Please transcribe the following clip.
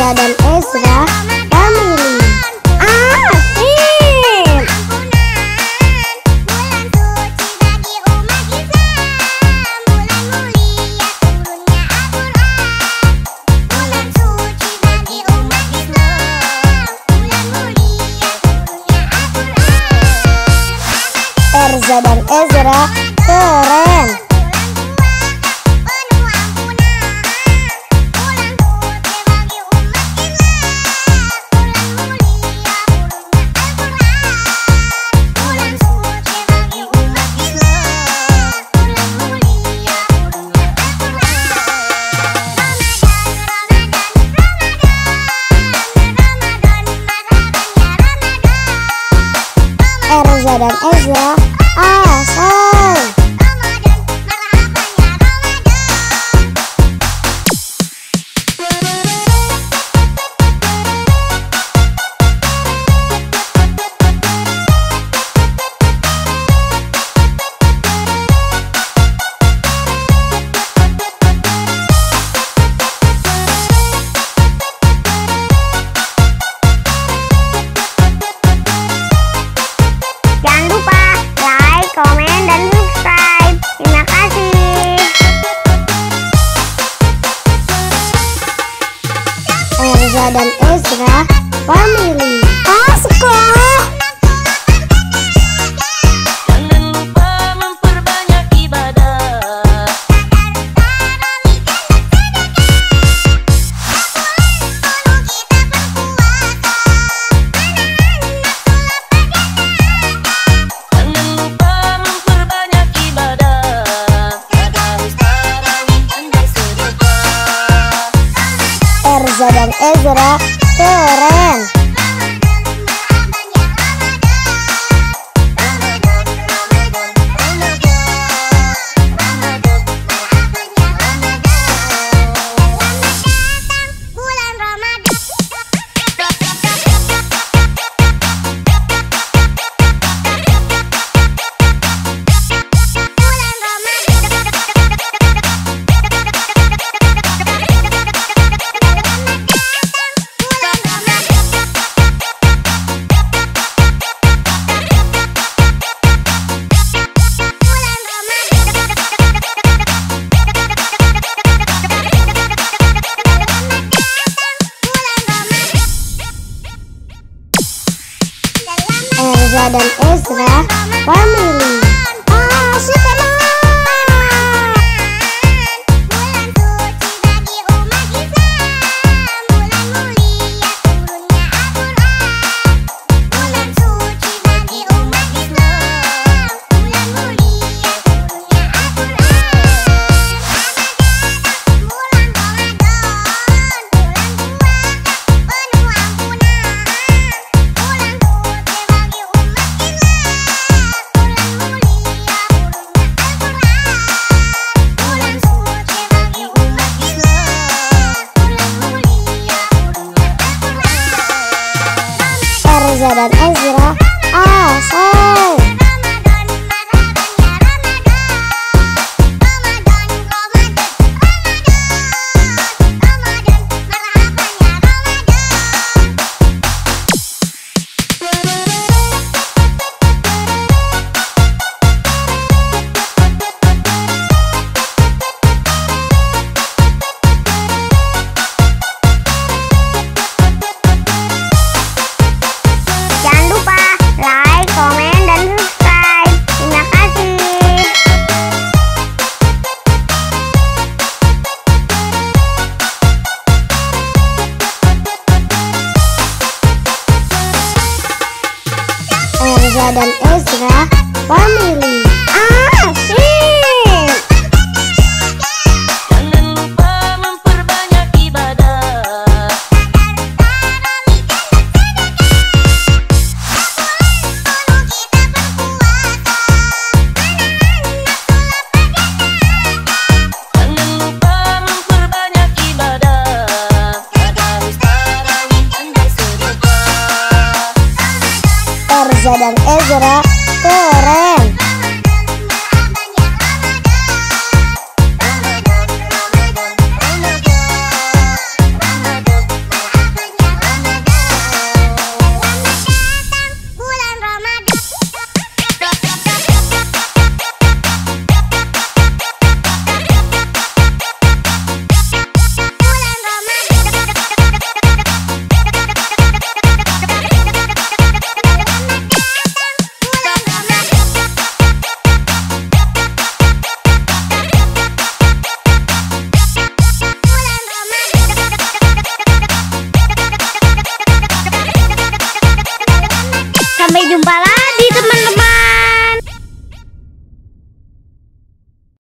Erza dan Ezra Family. Asik. Erza dan Ezra keren. Erza dan Ezra asal. Jangan lupa like, komen, dan subscribe. Terima kasih. Erza dan Ezra Family. Sekolah. Jangan lupa memperbanyak ibadah. Jangan lupa memperbanyak ibadah. Tadarus tarawih dan bersedekah. Erza dan Ezra keren. Erza dan Ezra Family. Asik banget. Erza dan Ezra asal. Jangan lupa like, komen, dan subscribe. Terima kasih. Erza dan Ezra Family. Asik. Jangan lupa memperbanyak ibadah. Jangan lupa memperbanyak ibadah. Tadarus tarawih dan bersedekah. Erza dan Ezra keren.